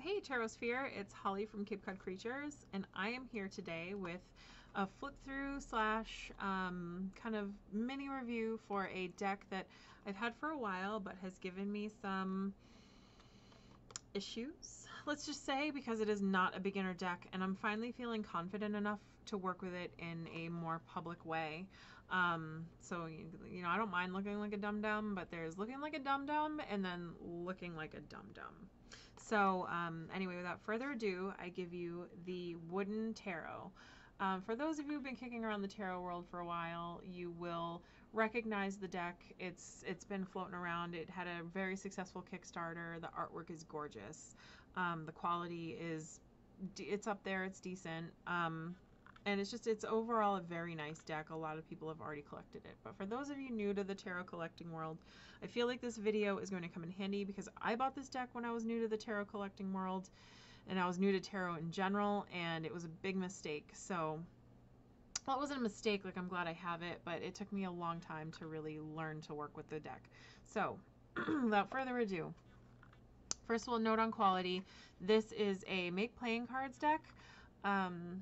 Hey Tarosphere, it's Holly from Cape Cod Creatures, and I am here today with a flip through slash kind of mini review for a deck that I've had for a while but has given me some issues, let's just say, because it is not a beginner deck, and I'm finally feeling confident enough to work with it in a more public way. So you know, I don't mind looking like a dum-dum, but there's looking like a dum-dum and then looking like a dum-dum. So anyway, without further ado, I give you the Wooden Tarot. For those of you who've been kicking around the tarot world for a while, you will recognize the deck. It's been floating around. It had a very successful Kickstarter. The artwork is gorgeous. The quality is, it's up there. It's decent. And it's overall a very nice deck. A lot of people have already collected it. But for those of you new to the tarot collecting world, I feel like this video is going to come in handy because I bought this deck when I was new to the tarot collecting world, and I was new to tarot in general, and it was a big mistake. So, well, it wasn't a mistake, like I'm glad I have it, but it took me a long time to really learn to work with the deck. So, without further ado, first of all, note on quality. This is a Make Playing Cards deck.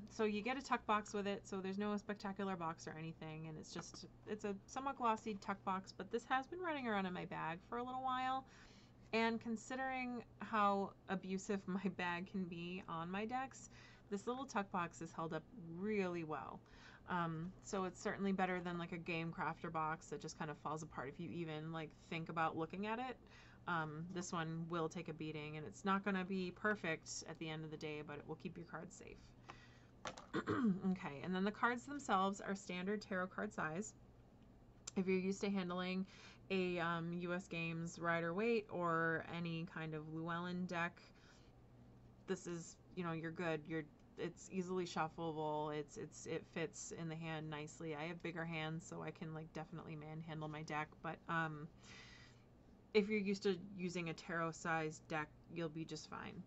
So you get a tuck box with it, so there's no spectacular box or anything, and it's a somewhat glossy tuck box, but this has been running around in my bag for a little while, and considering how abusive my bag can be on my decks, this little tuck box is held up really well. So it's certainly better than like a game crafter box that just kind of falls apart if you even like think about looking at it. This one will take a beating, and it's not going to be perfect at the end of the day, but it will keep your cards safe. Okay, and then the cards themselves are standard tarot card size. If you're used to handling a US Games Rider-Waite or any kind of Llewellyn deck, this is, you know, you're good. It's easily shuffleable. It fits in the hand nicely. I have bigger hands, so I can like definitely manhandle my deck, but if you're used to using a tarot-sized deck, you'll be just fine.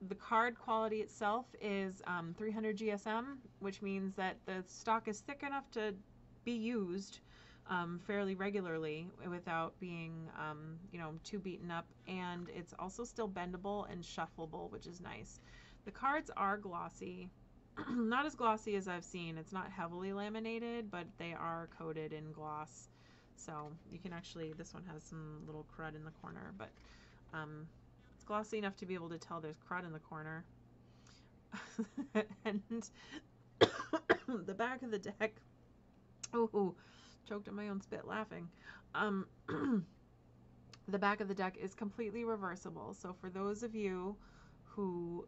The card quality itself is 300 GSM, which means that the stock is thick enough to be used fairly regularly without being, you know, too beaten up, and it's also still bendable and shuffleable, which is nice. The cards are glossy. Not as glossy as I've seen. It's not heavily laminated, but they are coated in gloss. So you can actually, this one has some little crud in the corner, but it's glossy enough to be able to tell there's crud in the corner. And the back of the deck, oh, choked on my own spit laughing. The back of the deck is completely reversible. So for those of you who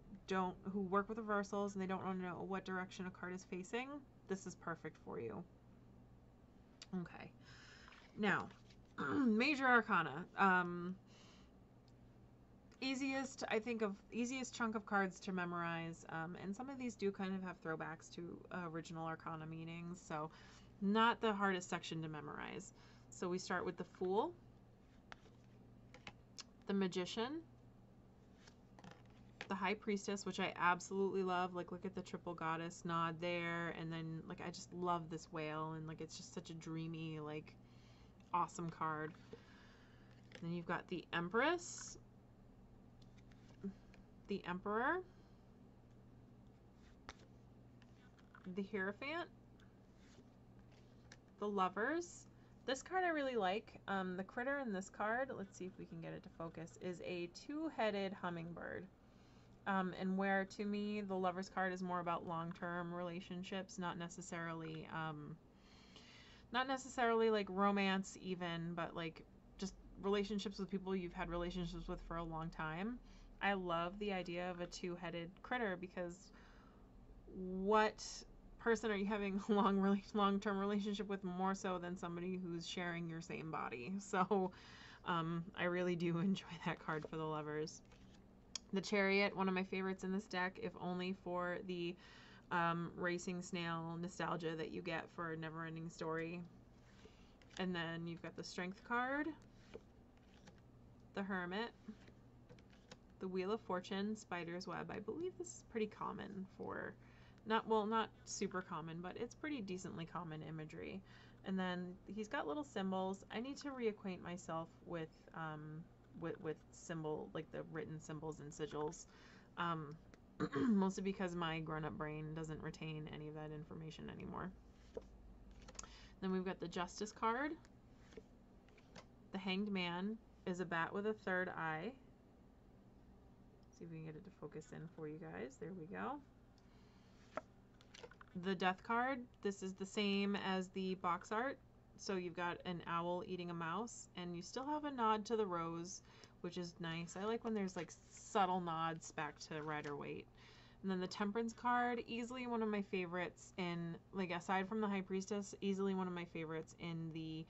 work with reversals and they don't want to know what direction a card is facing, this is perfect for you. Okay. Now, Major Arcana. Easiest chunk of cards to memorize, and some of these do kind of have throwbacks to original Arcana meanings, so not the hardest section to memorize. So we start with the Fool, the Magician, the High Priestess, which I absolutely love. Like, look at the triple goddess nod there, and then like I just love this whale, and like it's just such a dreamy, like, awesome card. Then you've got the Empress, the Emperor, the Hierophant, the Lovers. This card I really like. The critter in this card, let's see if we can get it to focus, is a two-headed hummingbird. And where to me the Lovers card is more about long-term relationships, not necessarily like romance even, but like just relationships with people you've had relationships with for a long time. I love the idea of a two-headed critter, because what person are you having a long-term relationship with more so than somebody who's sharing your same body? So I really do enjoy that card for the Lovers. The Chariot, one of my favorites in this deck, if only for the racing snail nostalgia that you get for Neverending Story. And then you've got the Strength card, the Hermit, the Wheel of Fortune, Spider's Web. I believe this is pretty common for, not super common, but it's pretty decently common imagery. And then he's got little symbols. I need to reacquaint myself with symbol, like the written symbols and sigils. Mostly because my grown-up brain doesn't retain any of that information anymore. Then we've got the Justice card. The Hanged Man is a bat with a third eye. See if we can get it to focus in for you guys. There we go. The Death card, this is the same as the box art. So you've got an owl eating a mouse, and you still have a nod to the rose, which is nice. I like when there's like subtle nods back to Rider-Waite. And then the Temperance card, easily one of my favorites in, like, aside from the High Priestess, easily one of my favorites in the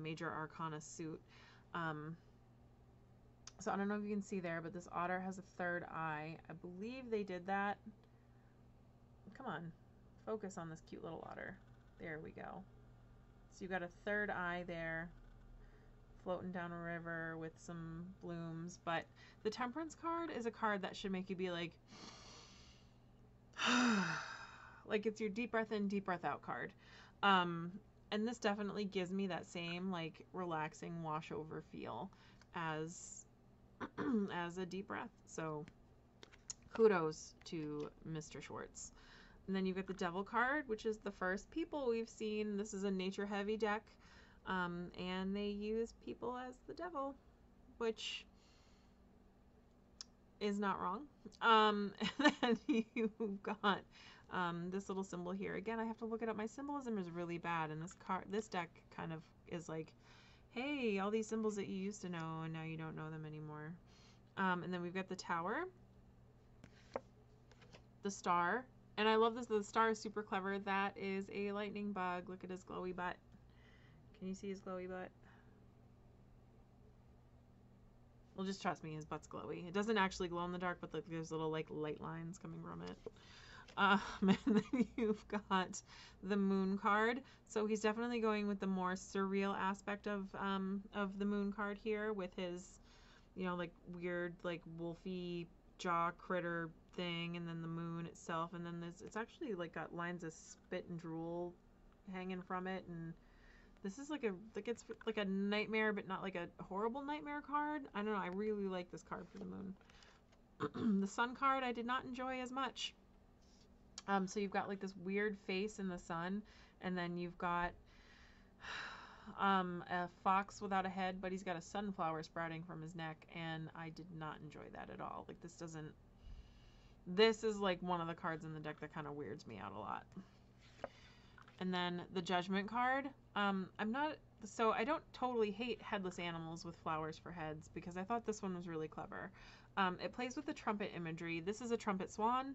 Major Arcana suit. So I don't know if you can see there, but this otter has a third eye. I believe they did that. Come on, focus on this cute little otter. There we go. So you've got a third eye there, floating down a river with some blooms. But the Temperance card is a card that should make you be like, like it's your deep breath in, deep breath out card. And this definitely gives me that same like relaxing wash over feel as as a deep breath. So kudos to Mr. Schwartz. And then you've got the Devil card, which is the first people we've seen. This is a nature heavy deck, and they use people as the devil, which is not wrong. And then you've got this little symbol here. Again, I have to look it up. My symbolism is really bad, and this deck kind of is like, hey, all these symbols that you used to know, and now you don't know them anymore. And then we've got the Tower, the Star, and I love this. The Star is super clever. That is a lightning bug. Look at his glowy butt. Can you see his glowy butt? Well, just trust me, his butt's glowy. It doesn't actually glow in the dark, but there's little like light lines coming from it. And then you've got the Moon card. So he's definitely going with the more surreal aspect of the Moon card here, with his, you know, like weird like wolfy jaw critter thing, and then the moon itself, and then it's actually like got lines of spit and drool hanging from it, and this is like it's like a nightmare, but not like a horrible nightmare card. I don't know, I really like this card for the Moon. The Sun card I did not enjoy as much. So you've got like this weird face in the sun, and then you've got a fox without a head, but he's got a sunflower sprouting from his neck, and I did not enjoy that at all. Like this is like one of the cards in the deck that kind of weirds me out a lot. And then the Judgment card, I don't totally hate headless animals with flowers for heads, because I thought this one was really clever. It plays with the trumpet imagery. This is a trumpet swan,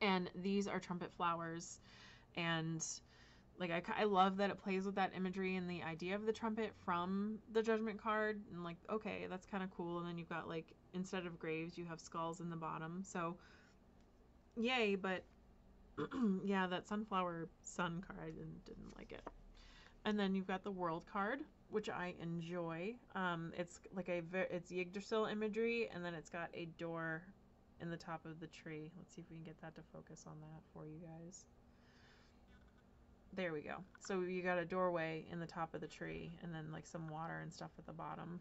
and these are trumpet flowers, and like I love that it plays with that imagery and the idea of the trumpet from the Judgment card, and like, okay, that's kind of cool. And then you've got like, instead of graves, you have skulls in the bottom, so yay. But yeah, that sunflower sun card, I didn't like it. And then you've got the World card, which I enjoy. It's like it's Yggdrasil imagery, and then it's got a door in the top of the tree. Let's see if we can get that to focus on that for you guys. There we go. So you got a doorway in the top of the tree, and then like some water and stuff at the bottom.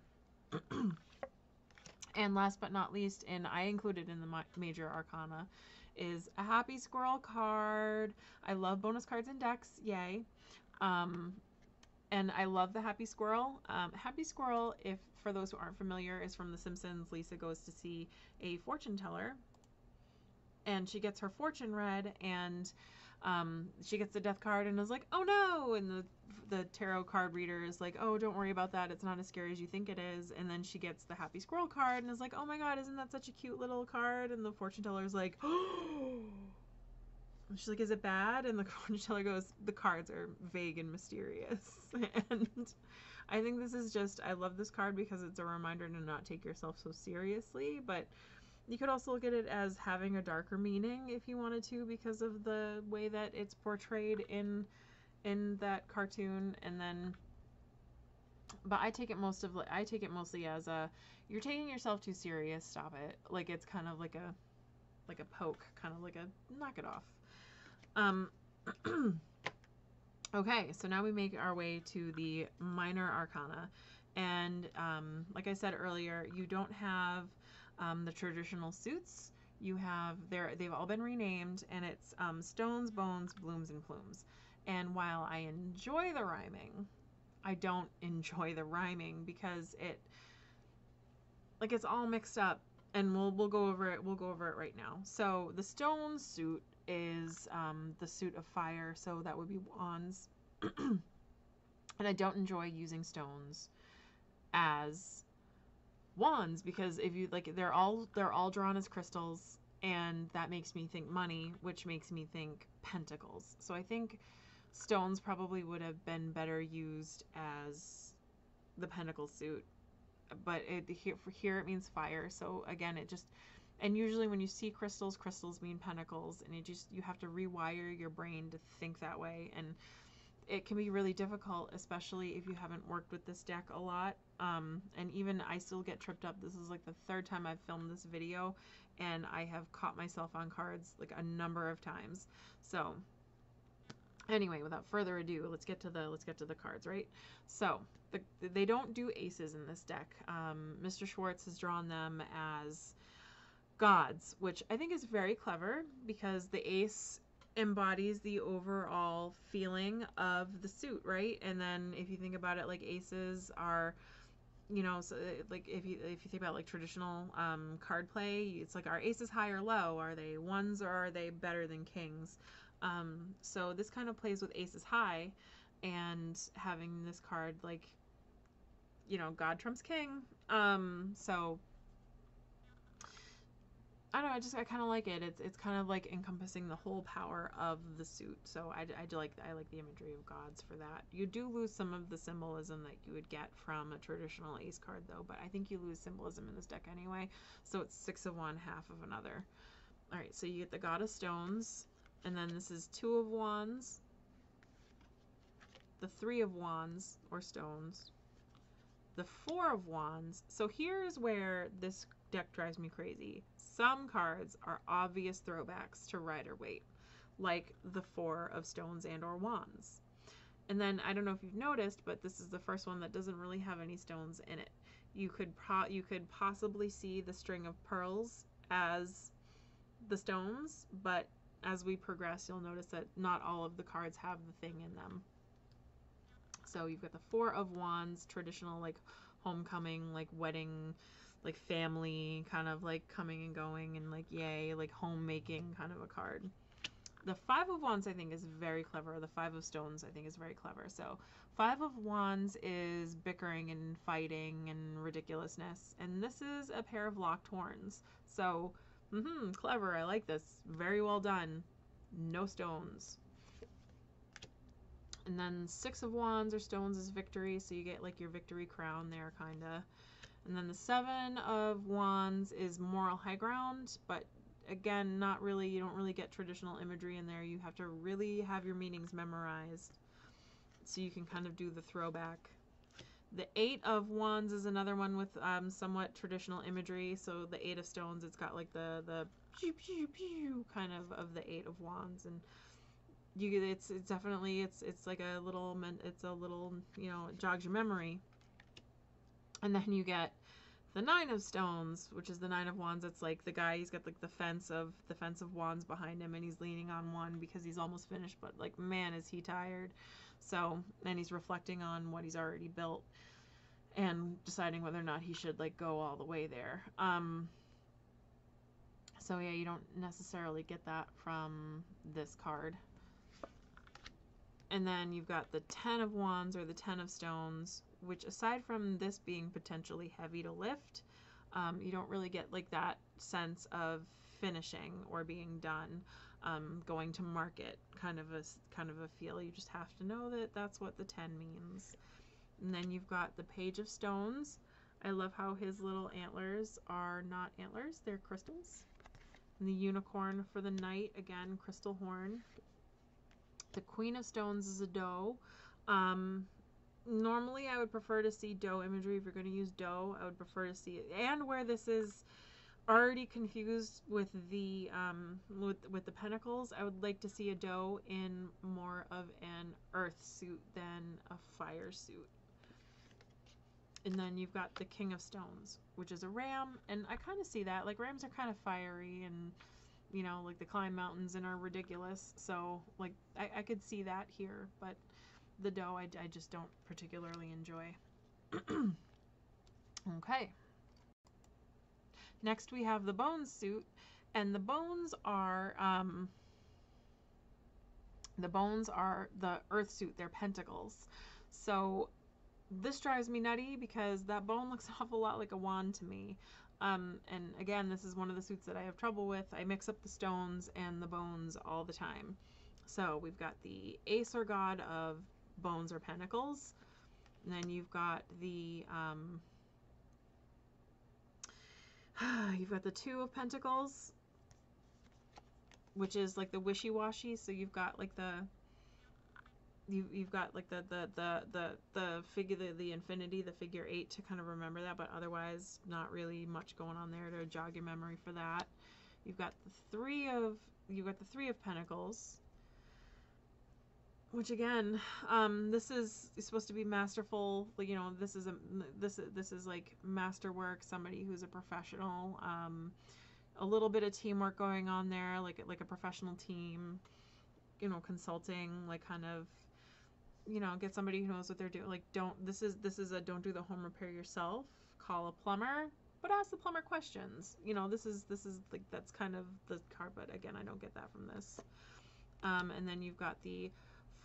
And last but not least, and I included in the Major Arcana, is a Happy Squirrel card. I love bonus cards in decks, yay. And I love the Happy Squirrel. Happy Squirrel, if for those who aren't familiar, is from The Simpsons. Lisa goes to see a fortune teller, and she gets her fortune read, and she gets the Death card and is like, oh no, and the tarot card reader is like, oh, don't worry about that, it's not as scary as you think it is. And then she gets the Happy Squirrel card and is like, oh my god, isn't that such a cute little card? And the fortune teller is like, oh. And she's like, is it bad? And the fortune teller goes, the cards are vague and mysterious. And I think this is just, I love this card because it's a reminder to not take yourself so seriously, but you could also look at it as having a darker meaning if you wanted to, because of the way that it's portrayed in that cartoon. And then, but I take it mostly as a, you're taking yourself too serious, stop it. Like, it's kind of like a poke, kind of like a knock it off. Okay, so now we make our way to the Minor Arcana, and like I said earlier, you don't have The traditional suits, you have they've all been renamed, and it's stones, bones, blooms, and plumes. And while I enjoy the rhyming, I don't enjoy the rhyming because it's all mixed up, and we'll go over it. We'll go over it right now. So the stone suit is the suit of fire, so that would be wands. And I don't enjoy using stones as wands because if you like, they're all drawn as crystals, and that makes me think money, which makes me think pentacles. So I think stones probably would have been better used as the pentacle suit, but here it means fire. So again, and usually when you see crystals mean pentacles, and you have to rewire your brain to think that way, and it can be really difficult, especially if you haven't worked with this deck a lot. And even I still get tripped up. This is like the third time I've filmed this video, and I have caught myself on cards like a number of times. So anyway, without further ado, let's get to the cards, right? So they don't do aces in this deck. Mr. Schwartz has drawn them as gods, which I think is very clever because the ace embodies the overall feeling of the suit, right? And then if you think about it, like aces are, so like if you think about like traditional card play, it's like, are aces high or low? Are they ones or are they better than kings? So this kind of plays with aces high, and having this card like, God trumps king. So I don't know, I kind of like it. It's kind of like encompassing the whole power of the suit. So I like the imagery of gods for that. You do lose some of the symbolism that you would get from a traditional ace card though, but I think you lose symbolism in this deck anyway. So it's 6 of one, half of another. All right, so you get the God of Stones, and then this is 2 of Wands, the 3 of Wands or Stones, the 4 of Wands. So here's where this deck drives me crazy. Some cards are obvious throwbacks to Rider-Waite, like the 4 of Stones and or Wands. And then I don't know if you've noticed, but this is the first one that doesn't really have any stones in it. You could possibly see the string of pearls as the stones, but as we progress, you'll notice that not all of the cards have the thing in them. So you've got the 4 of Wands, traditional like homecoming, like wedding, like family, kind of like coming and going, and like yay, like homemaking kind of a card. The 5 of Wands I think is very clever. The 5 of Stones I think is very clever. So 5 of Wands is bickering and fighting and ridiculousness, and this is a pair of locked horns. So clever. I like this. Very well done. No stones. And then 6 of Wands or Stones is victory, so you get like your victory crown there, kinda. And then the 7 of Wands is moral high ground, but again, not really. You don't really get traditional imagery in there. You have to really have your meanings memorized so you can kind of do the throwback. The 8 of Wands is another one with somewhat traditional imagery. So the 8 of Stones, it's got like the pew pew pew kind of the 8 of Wands, and it's definitely it's like a little it jogs your memory. And then you get the 9 of Stones, which is the 9 of Wands. It's like the guy, he's got like the fence of wands behind him, and he's leaning on one because he's almost finished, but like, man, is he tired. So, and he's reflecting on what he's already built and deciding whether or not he should like go all the way there. So yeah, you don't necessarily get that from this card. And then you've got the 10 of Wands or the 10 of Stones, which aside from this being potentially heavy to lift, you don't really get like that sense of finishing or being done, going to market kind of a feel. You just have to know that that's what the 10 means. And then you've got the Page of Stones. I love how his little antlers are not antlers, they're crystals. And the unicorn for the knight, again, crystal horn. The Queen of Stones is a doe. Normally I would prefer to see doe imagery. If you're going to use doe, I would prefer to see it. And where this is already confused with the with the pentacles, I would like to see a doe in more of an earth suit than a fire suit. And then you've got the King of Stones, which is a ram, and I kind of see that. Like, rams are kind of fiery, and, you know, like, they climb mountains and are ridiculous, so, like, I could see that here, but the doe I just don't particularly enjoy. Okay. Next we have the bones suit, and the bones are the earth suit. They're pentacles. So this drives me nutty because that bone looks an awful lot like a wand to me. And again, this is one of the suits that I have trouble with. I mix up the stones and the bones all the time. So we've got the ace or god of bones or pentacles. And then you've got the you've got the two of pentacles, which is like the wishy-washy. So you've got like you've got like the figure, the infinity, the figure 8 to kind of remember that, but otherwise not really much going on there to jog your memory for that. You've got the three of pentacles, which again, this is supposed to be masterful. You know, this is like masterwork, somebody who's a professional. A little bit of teamwork going on there, like a professional team, you know, consulting, like kind of, you know, get somebody who knows what they're doing. Like, this is a don't do the home repair yourself. Call a plumber, but ask the plumber questions. You know, this is like, that's kind of the card, but again, I don't get that from this. And then you've got the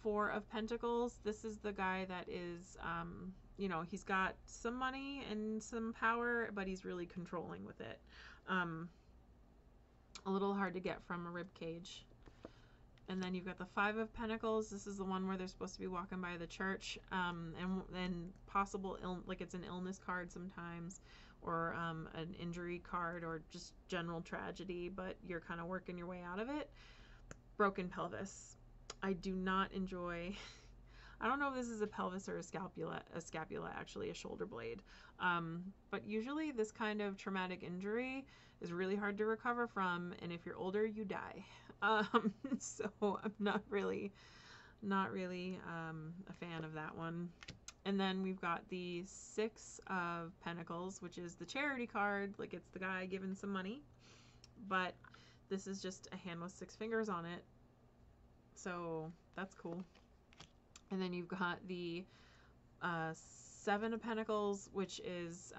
Four of Pentacles. This is the guy that is, you know, he's got some money and some power, but he's really controlling with it. A little hard to get from a rib cage. And then you've got the Five of Pentacles. This is the one where they're supposed to be walking by the church, and possible like it's an illness card sometimes, or an injury card, or just general tragedy, but you're kind of working your way out of it. Broken pelvis. I do not enjoy. I don't know if this is a pelvis or a scapula actually, a shoulder blade. But usually this kind of traumatic injury is really hard to recover from, and if you're older, you die. So I'm not really a fan of that one. And then we've got the Six of Pentacles, which is the charity card. Like, it's the guy giving some money, but this is just a hand with 6 fingers on it. So that's cool. And then you've got the Seven of Pentacles, which is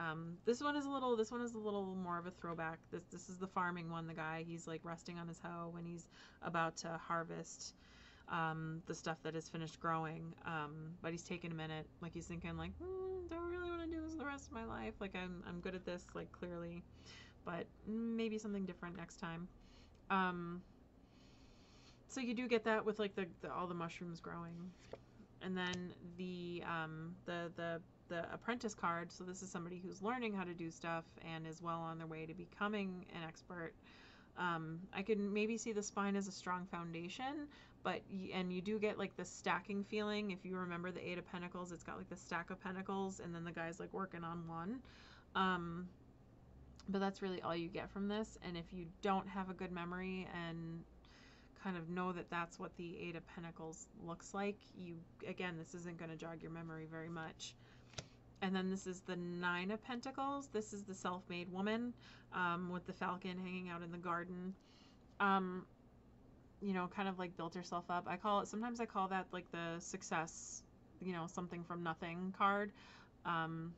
this one is a little more of a throwback. This is the farming one. The guy, he's like resting on his hoe when he's about to harvest the stuff that is finished growing, but he's taking a minute. Like, he's thinking like, do I really want to do this the rest of my life? Like, I'm good at this, like, clearly, but maybe something different next time. So you do get that with like all the mushrooms growing. And then the apprentice card. So this is somebody who's learning how to do stuff and is well on their way to becoming an expert. I could maybe see the spine as a strong foundation, but you do get like the stacking feeling. If you remember the Eight of Pentacles, it's got like the stack of pentacles, and then the guy's like working on one. But that's really all you get from this. And if you don't have a good memory and kind of know that that's what the Eight of Pentacles looks like, again, this isn't going to jog your memory very much. And then this is the Nine of Pentacles. This is the self-made woman, with the falcon hanging out in the garden. You know, kind of like built herself up. Sometimes I call that like the success, you know, something from nothing card. And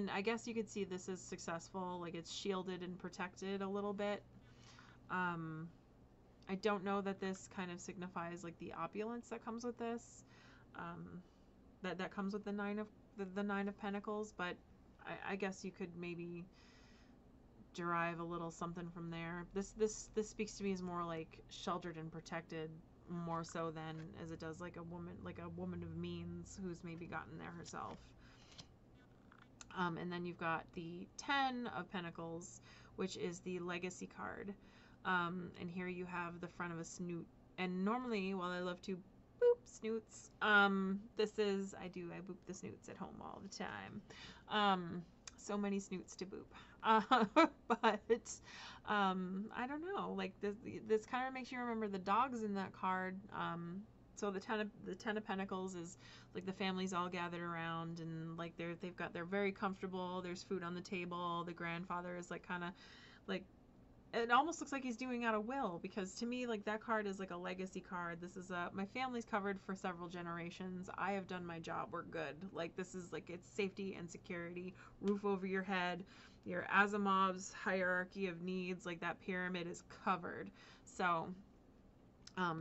I guess you could see this as successful, like it's shielded and protected a little bit. I don't know that this kind of signifies like the opulence that comes with this, that comes with the Nine of Pentacles, but I guess you could maybe derive a little something from there. This speaks to me as more like sheltered and protected, more so than as it does like a woman of means who's maybe gotten there herself. And then you've got the Ten of Pentacles, which is the legacy card. And here you have the front of a snoot. And normally, while I love to boop snoots, I boop the snoots at home all the time. So many snoots to boop. But I don't know, like this kind of makes you remember the dogs in that card. So the ten of Pentacles is like the family's all gathered around, and like they're very comfortable. There's food on the table. The grandfather is like kind of like, it almost looks like he's doing out a will, because to me, like, that card is like a legacy card. This is my family's covered for several generations. I have done my job. We're good. Like, this is like, it's safety and security, roof over your head. Your Asimov's hierarchy of needs, like that pyramid is covered. So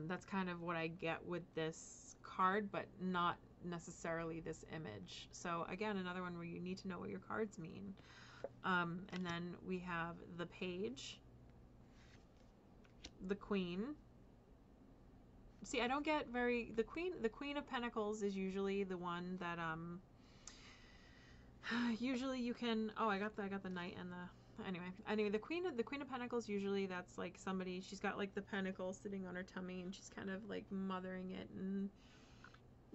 that's kind of what I get with this card, but not necessarily this image. So again, another one where you need to know what your cards mean. And then we have the Page, the Queen. See, I don't get the Queen of Pentacles is usually the one that usually you can, oh, I got the Knight and the, anyway, the Queen of Pentacles, usually that's like somebody, she's got like the pentacle sitting on her tummy, and she's kind of like mothering it and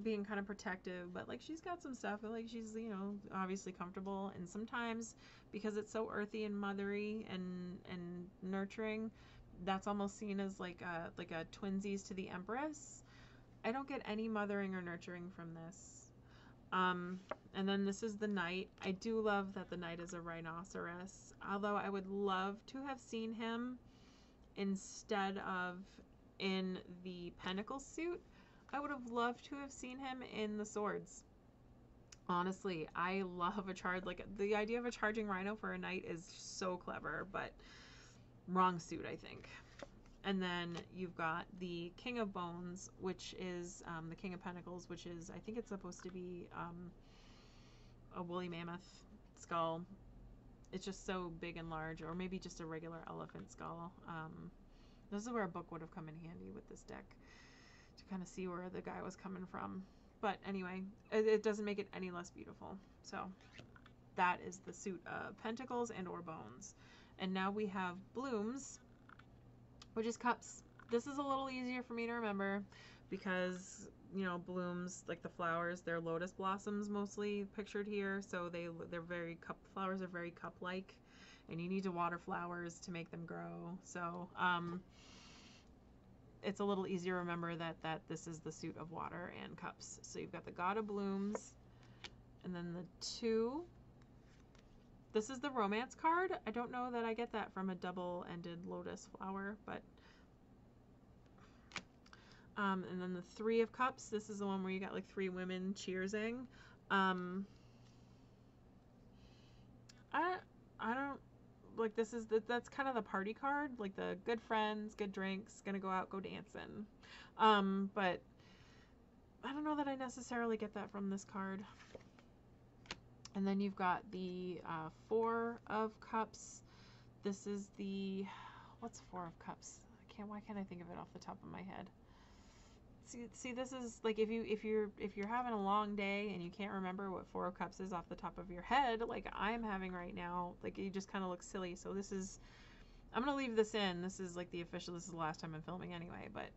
being kind of protective, but like she's got some stuff, but like she's, you know, obviously comfortable. And sometimes, because it's so earthy and mothery and nurturing, that's almost seen as like a twinsies to the Empress. I don't get any mothering or nurturing from this. And then this is the Knight. I do love that the Knight is a rhinoceros, although I would love to have seen him instead of in the Pentacle suit. I would have loved to have seen him in the Swords. Honestly, I love a charge, like the idea of a charging rhino for a Knight is so clever, but wrong suit, I think. And then you've got the King of Bones, which is the King of Pentacles, which is, I think it's supposed to be a woolly mammoth skull. It's just so big and large, or maybe just a regular elephant skull. This is where a book would have come in handy with this deck, to kind of see where the guy was coming from. But anyway, it doesn't make it any less beautiful. So that is the suit of Pentacles and or Bones. And now we have Blooms, which is Cups. This is a little easier for me to remember because, you know, blooms, like the flowers, they're lotus blossoms mostly pictured here. So they're very flowers are very cup-like, and you need to water flowers to make them grow. So it's a little easier to remember that this is the suit of water and cups. So you've got the God of Blooms, and then the 2. This is the Romance card. I don't know that I get that from a double-ended lotus flower, but and then the 3 of Cups. This is the one where you got like 3 women cheersing. I don't like, this is that's kind of the party card, like the good friends, good drinks, gonna go out, go dancing. But I don't know that I necessarily get that from this card. And then you've got the 4 of Cups. This is the, what's 4 of Cups? Why can't I think of it off the top of my head? See, this is like, if you're having a long day and you can't remember what 4 of Cups is off the top of your head, like I'm having right now, like you just kind of look silly. So this is, I'm gonna leave this in. This is like the official. This is the last time I'm filming anyway. But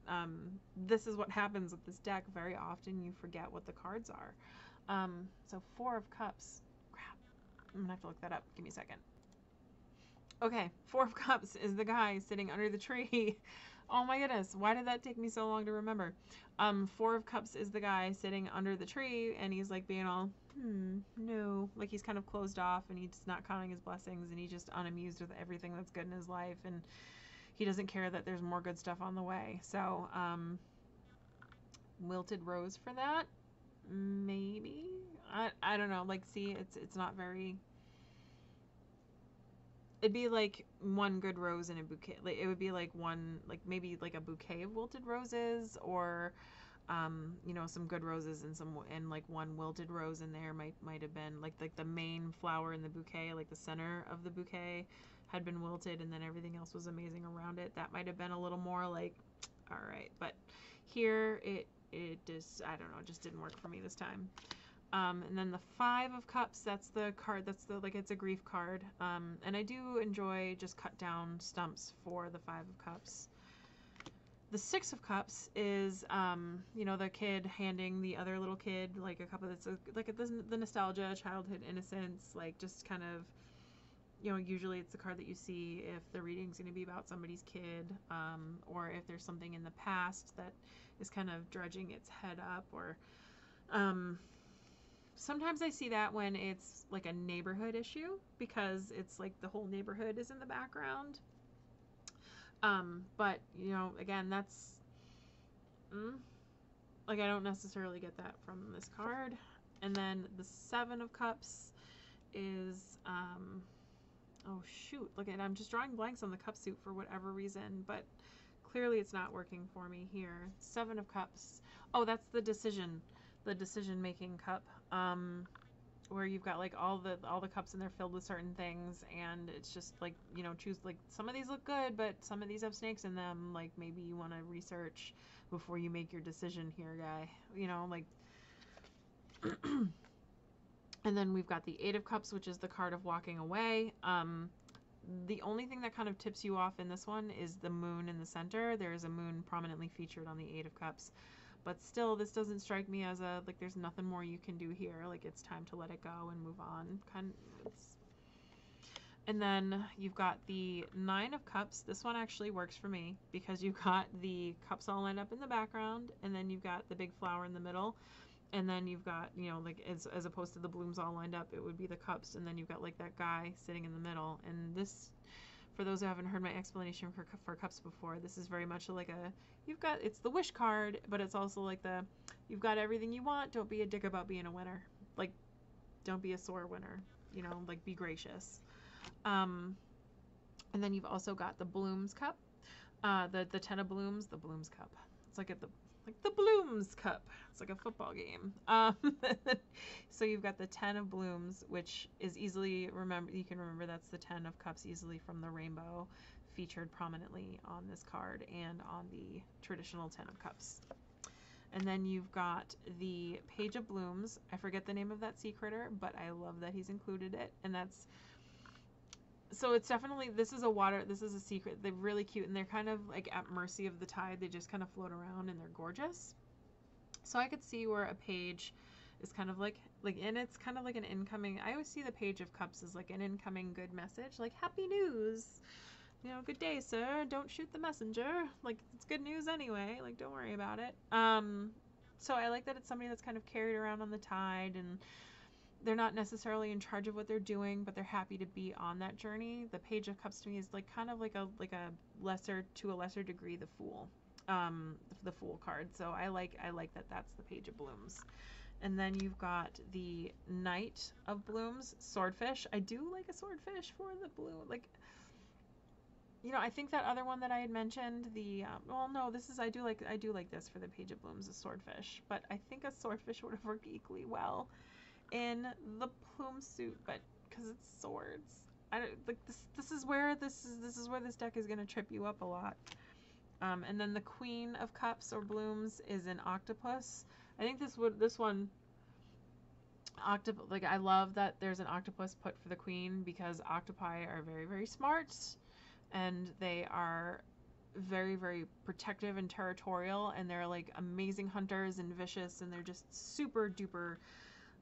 this is what happens with this deck. Very often you forget what the cards are. So 4 of Cups. Crap. I'm gonna have to look that up. Give me a second. Okay, 4 of Cups is the guy sitting under the tree. Oh my goodness, why did that take me so long to remember? 4 of Cups is the guy sitting under the tree, and he's like being all, no. Like he's kind of closed off, and he's not counting his blessings, and he's just unamused with everything that's good in his life, and he doesn't care that there's more good stuff on the way. So, Wilted Rose for that? Maybe? I don't know. Like, see, it's not very... It'd be like 1 good rose in a bouquet. Like it would be like one, like maybe like a bouquet of wilted roses, or you know, some good roses and like 1 wilted rose in there might have been like the main flower in the bouquet, like the center of the bouquet had been wilted, and then everything else was amazing around it. That might have been a little more like, all right. But here it just, I don't know, it just didn't work for me this time. And then the 5 of Cups, that's the card, that's the, like, it's a grief card. And I do enjoy just cut down stumps for the 5 of Cups. The 6 of Cups is, you know, the kid handing the other little kid, like, a cup of, it's like the nostalgia, childhood innocence, like, just kind of, you know, usually it's the card that you see if the reading's going to be about somebody's kid, or if there's something in the past that is kind of dredging its head up, or sometimes I see that when it's like a neighborhood issue, because it's like the whole neighborhood is in the background. But you know, again, that's like, I don't necessarily get that from this card. And then the Seven of Cups is oh shoot, look at, I'm just drawing blanks on the cup suit for whatever reason, but clearly it's not working for me here. Seven of Cups. Oh, that's the decision making cup, where you've got like all the cups and they're filled with certain things, and it's just like, you know, choose, like, some of these look good, but some of these have snakes in them. Like, maybe you want to research before you make your decision here, guy. You know, like. And then we've got the Eight of Cups, which is the card of walking away. The only thing that kind of tips you off in this one is the moon in the center. There is a moon prominently featured on the Eight of Cups. But still, this doesn't strike me as a, like, there's nothing more you can do here. Like, it's time to let it go and move on. And then you've got the Nine of Cups. This one actually works for me because you've got the cups all lined up in the background, and then you've got the big flower in the middle. And then you've got, you know, like, as opposed to the blooms all lined up, it would be the cups, and then you've got like that guy sitting in the middle. And this, for those who haven't heard my explanation for cups before, this is very much like it's the wish card, but it's also like you've got everything you want, don't be a dick about being a winner. Like, don't be a sore winner, you know, like, be gracious. And then you've also got the blooms cup, the Ten of Blooms, the blooms cup. It's like the Blooms Cup. It's like a football game. So you've got the Ten of Blooms, which is easily you can remember that's the Ten of Cups easily from the rainbow, featured prominently on this card and on the traditional Ten of Cups. And then you've got the Page of Blooms. I forget the name of that sea critter, but I love that he's included it. And that's, so it's definitely, this is a secret. They're really cute, and they're kind of like at mercy of the tide. They just kind of float around, and they're gorgeous. So I could see where a page is kind of like, and it's kind of like an incoming, I always see the Page of Cups as like an incoming good message, like, happy news, you know, good day, sir, don't shoot the messenger, like, it's good news anyway, like, don't worry about it. So I like that it's somebody that's kind of carried around on the tide, and they're not necessarily in charge of what they're doing, but they're happy to be on that journey. The Page of Cups to me is like kind of like a lesser degree the Fool, the Fool card. So I like that that's the Page of Blooms. And then you've got the Knight of Blooms, Swordfish. I do like a swordfish for the blue. Like, you know, I think that other one that I had mentioned, well, no, I do like this for the Page of Blooms, a swordfish. But I think a swordfish would have worked equally well in the plume suit, but because it's swords, I don't like this. This is where this deck is going to trip you up a lot. And then the Queen of Cups or Blooms is an octopus. I think this one octopus, like, I love that there's an octopus put for the queen, because octopi are very, very smart, and they are very, very protective and territorial, and they're like amazing hunters and vicious, and they're just super duper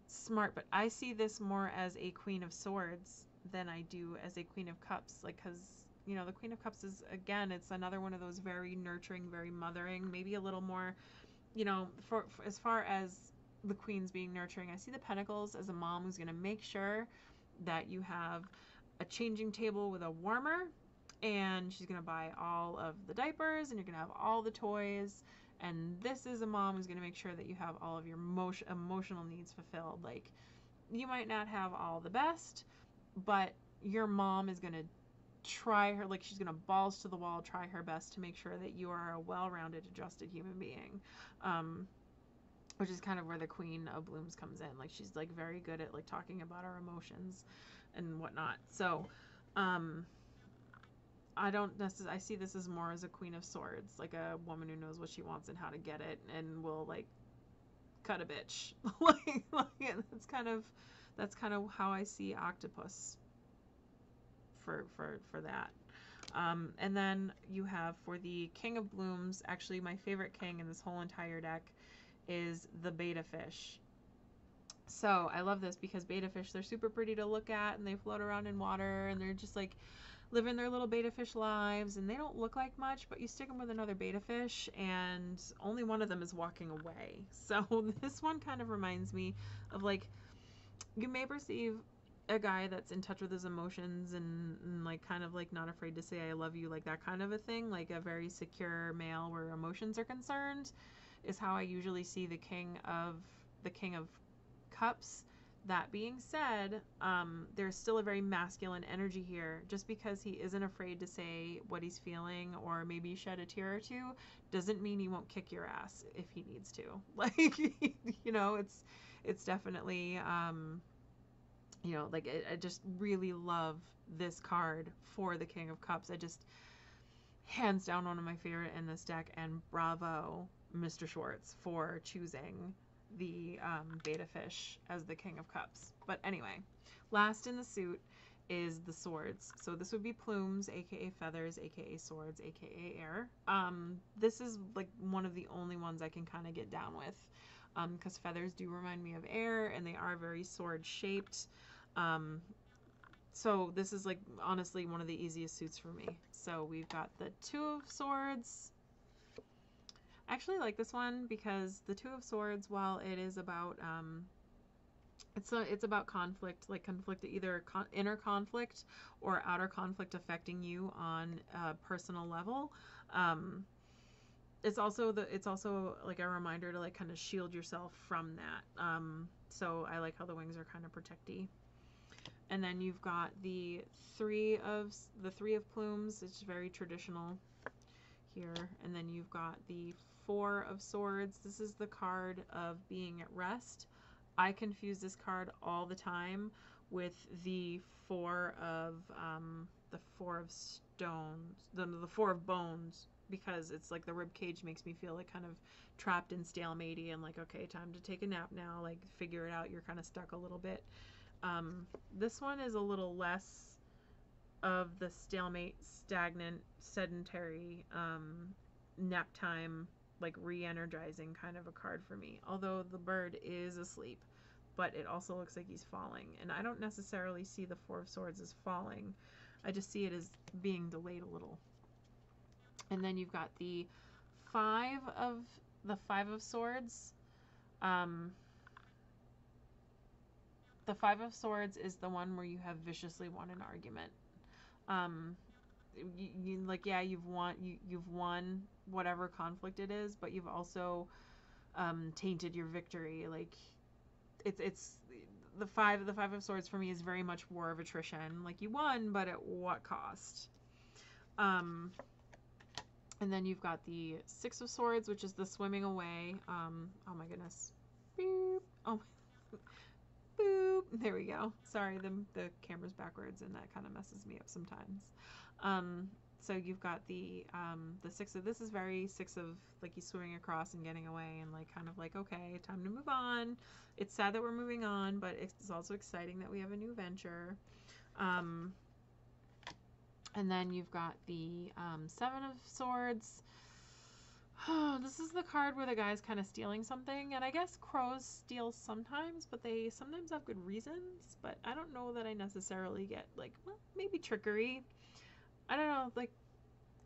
smart. But I see this more as a Queen of Swords than I do as a Queen of Cups, like, because, you know, the Queen of Cups is, again, it's another one of those very nurturing, very mothering, maybe a little more, you know, for as far as the queens being nurturing. I see the Pentacles as a mom who's going to make sure that you have a changing table with a warmer, and she's going to buy all of the diapers, and you're going to have all the toys. And this is a mom who's going to make sure that you have all of your emotional needs fulfilled. Like, you might not have all the best, but your mom is going to try her, like, she's going to balls to the wall, try her best to make sure that you are a well-rounded, adjusted human being. Which is kind of where the Queen of Blooms comes in. Like, she's, like, very good at, like, talking about our emotions and whatnot. So, I see this as more as a Queen of Swords, like a woman who knows what she wants and how to get it, and will, like, cut a bitch. like that's kind of how I see octopus for that. And then you have, for the King of Blooms, actually my favorite king in this whole entire deck is the beta fish. So I love this because betta fish, they're super pretty to look at, and they float around in water, and they're just like living their little betta fish lives, and they don't look like much, but you stick them with another betta fish and only one of them is walking away. So this one kind of reminds me of, like, you may perceive a guy that's in touch with his emotions and like kind of like not afraid to say I love you, like that kind of a thing, like a very secure male where emotions are concerned, is how I usually see the King of Cups. That being said, there's still a very masculine energy here. Just because he isn't afraid to say what he's feeling or maybe shed a tear or two doesn't mean he won't kick your ass if he needs to. Like, you know, it's definitely, you know, like I just really love this card for the King of Cups. I just, hands down, one of my favorite in this deck, and bravo, Mr. Schwartz, for choosing the betta fish as the King of Cups. But anyway, last in the suit is the swords. So this would be plumes, aka feathers, aka swords, aka air. This is like one of the only ones I can kind of get down with, because feathers do remind me of air, and they are very sword shaped. So this is like honestly one of the easiest suits for me. So we've got the Two of Swords. I actually like this one because the Two of Swords, while it is about it's about conflict, like conflict, either inner conflict or outer conflict affecting you on a personal level. It's also like a reminder to like kind of shield yourself from that. So I like how the wings are kind of protecty. And then you've got the three of plumes. It's very traditional here. And then you've got the Four of Swords. This is the card of being at rest. I confuse this card all the time with the Four of Stones, the Four of Bones, because it's like the rib cage makes me feel like kind of trapped and stalematey and like, okay, time to take a nap now, like figure it out. You're kind of stuck a little bit. This one is a little less of the stalemate, stagnant, sedentary, nap time, like re-energizing kind of a card for me. Although the bird is asleep, but it also looks like he's falling. And I don't necessarily see the Four of Swords as falling. I just see it as being delayed a little. And then you've got the Five of Swords. The Five of Swords is the one where you have viciously won an argument. Like, yeah, you've won whatever conflict it is, but you've also tainted your victory. Like, it's the five of Swords for me is very much war of attrition. Like, you won, but at what cost? And then you've got the Six of Swords, which is the swimming away. Oh my goodness. Beep. Oh. Boop. There we go. Sorry, the camera's backwards and that kind of messes me up sometimes. So you've got the Six of, this is very Six of, like, he's swimming across and getting away and like kind of like, okay, time to move on. It's sad that we're moving on, but it's also exciting that we have a new venture. And then you've got the Seven of Swords. This is the card where the guy's kind of stealing something, and I guess crows steal sometimes, but they sometimes have good reasons. But I don't know that I necessarily get, like, well, maybe trickery. I don't know, like,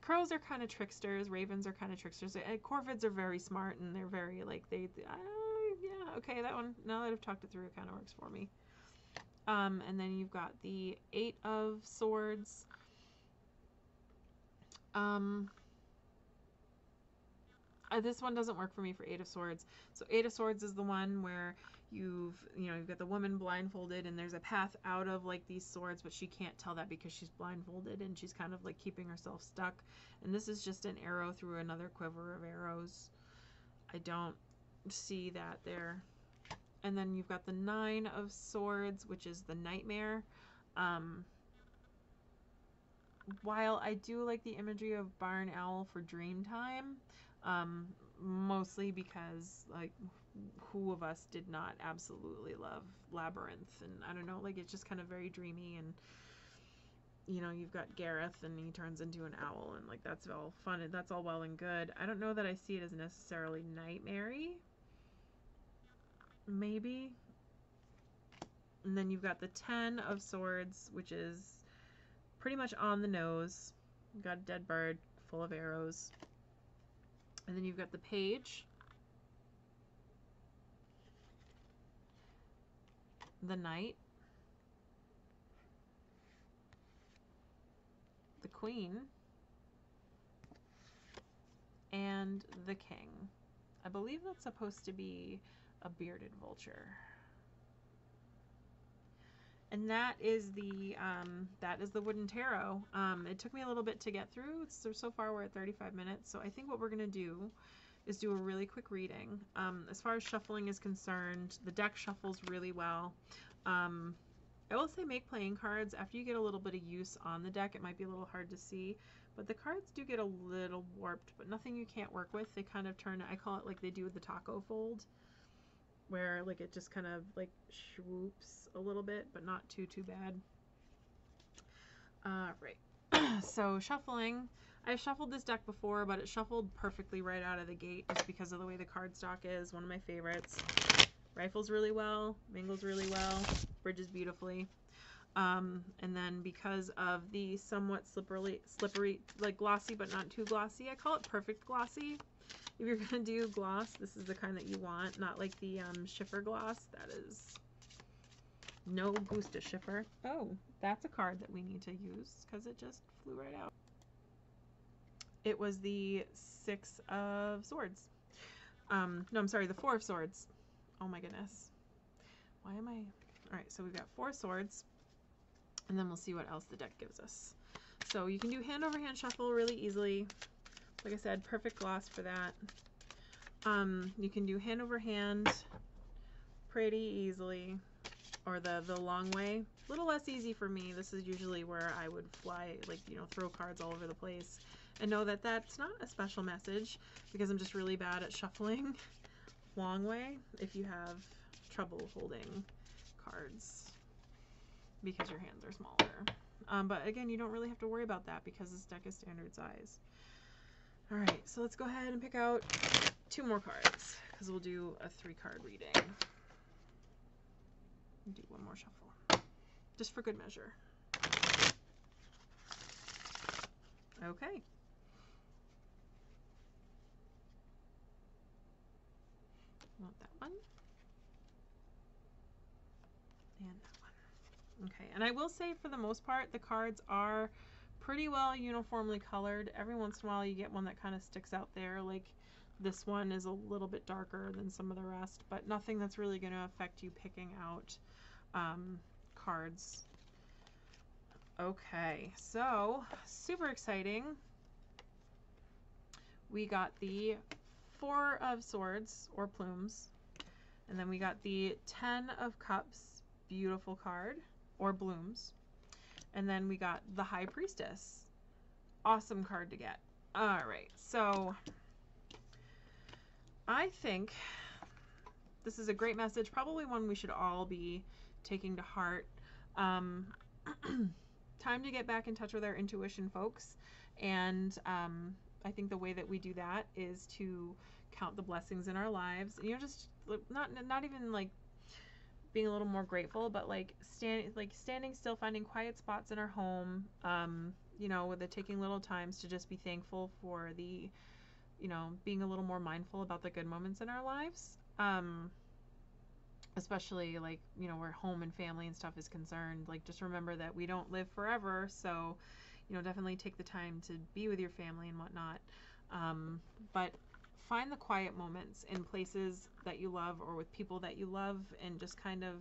crows are kind of tricksters, ravens are kind of tricksters, and corvids are very smart, and they're very, like, yeah, okay, that one, now that I've talked it through, it kind of works for me. And then you've got the Eight of Swords. This one doesn't work for me for Eight of Swords. So Eight of Swords is the one where you've got the woman blindfolded and there's a path out of like these swords, but she can't tell that because she's blindfolded and she's kind of like keeping herself stuck. And this is just an arrow through another quiver of arrows. I don't see that there. And then you've got the Nine of Swords, which is the nightmare. While I do like the imagery of barn owl for dream time, mostly because, like, who of us did not absolutely love Labyrinth? And I don't know, like, it's just kind of very dreamy, and you've got Gareth and he turns into an owl, and like that's all fun and that's all well and good. I don't know that I see it as necessarily nightmare-y. Maybe. And then you've got the 10 of Swords, which is pretty much on the nose. You've got a dead bird full of arrows. And then you've got the Page, the Knight, the Queen, and the King. I believe that's supposed to be a bearded vulture. And that is the wooden tarot. It took me a little bit to get through. So far we're at 35 minutes. So I think what we're gonna do is do a really quick reading. As far as shuffling is concerned, the deck shuffles really well. I will say make playing cards. After you get a little bit of use on the deck, it might be a little hard to see, but the cards do get a little warped, but nothing you can't work with. They kind of turn, I call it like they do with the taco fold, where like it just kind of like swoops a little bit, but not too bad. Right. So shuffling, I've shuffled this deck before, but it shuffled perfectly right out of the gate just because of the way the cardstock is. One of my favorites. Rifles really well, mingles really well, bridges beautifully. And then because of the somewhat slippery, like glossy but not too glossy, I call it perfect glossy. If you're gonna do gloss, this is the kind that you want, not like the shiffer gloss. That is no gusta shiffer. Oh, that's a card that we need to use because it just flew right out. It was the 6 of Swords. No, I'm sorry, the 4 of Swords. Oh my goodness. Why am I... Alright, so we've got 4 swords. And then we'll see what else the deck gives us. So you can do hand over hand shuffle really easily. Like I said, perfect gloss for that. You can do hand over hand pretty easily. Or the long way. A little less easy for me. This is usually where I would fly, like, you know, throw cards all over the place. And know that that's not a special message because I'm just really bad at shuffling long way if you have trouble holding cards because your hands are smaller. But again, you don't really have to worry about that because this deck is standard size. Alright, so let's go ahead and pick out 2 more cards because we'll do a 3-card reading. Do 1 more shuffle just for good measure. Okay. Want that one and that one. Okay, and I will say for the most part the cards are pretty well uniformly colored. Every once in a while you get one that kind of sticks out there, like this one is a little bit darker than some of the rest, but nothing that's really going to affect you picking out cards. Okay, so super exciting. We got the 4 of Swords or plumes, and then we got the 10 of Cups, beautiful card, or blooms, and then we got the High Priestess, awesome card to get. All right, so I think this is a great message, probably one we should all be taking to heart. Time to get back in touch with our intuition, folks, and I think the way that we do that is to count the blessings in our lives. You know, just not even like being a little more grateful, but like standing still, finding quiet spots in our home. You know, with it taking little times to just be thankful for the, you know, being a little more mindful about the good moments in our lives. Especially like, you know, where home and family and stuff is concerned. Like, just remember that we don't live forever, so you know, definitely take the time to be with your family and whatnot. But find the quiet moments in places that you love or with people that you love, and just kind of,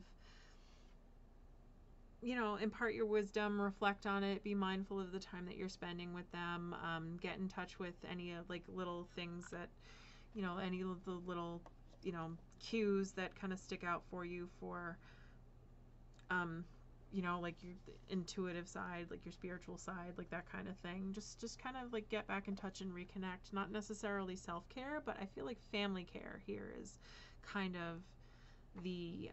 you know, impart your wisdom, reflect on it, be mindful of the time that you're spending with them. Get in touch with any of like little things that, you know, any of the little, you know, cues that kind of stick out for you for, you know, like your intuitive side, like your spiritual side, like that kind of thing. Just kind of like get back in touch and reconnect. Not necessarily self-care, but I feel like family care here is kind of the,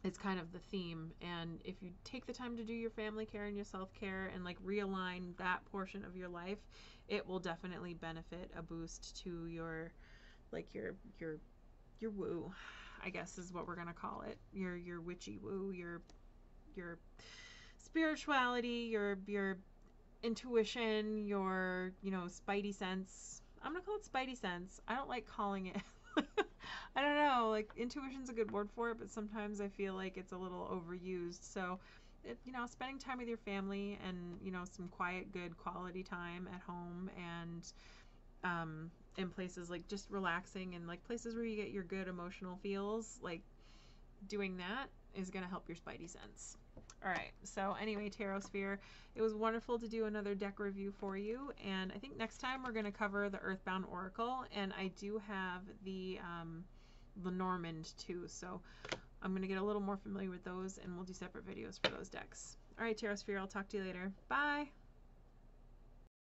it's kind of the theme. And if you take the time to do your family care and your self-care and like realign that portion of your life, it will definitely benefit a boost to your, like your woo. I guess is what we're gonna call it. Your witchy woo, your spirituality, your intuition, your, you know, spidey sense. I'm gonna call it spidey sense. I don't like calling it I don't know, like intuition's a good word for it, but sometimes I feel like it's a little overused. So you know, spending time with your family and, you know, some quiet, good quality time at home, and in places like just relaxing and like places where you get your good emotional feels, like doing that is going to help your spidey sense. All right, so anyway, Tarot Sphere, it was wonderful to do another deck review for you, and I think next time we're going to cover the Earthbound Oracle, and I do have the Lenormand too, so I'm going to get a little more familiar with those, and we'll do separate videos for those decks. All right, Tarot Sphere, I'll talk to you later. Bye!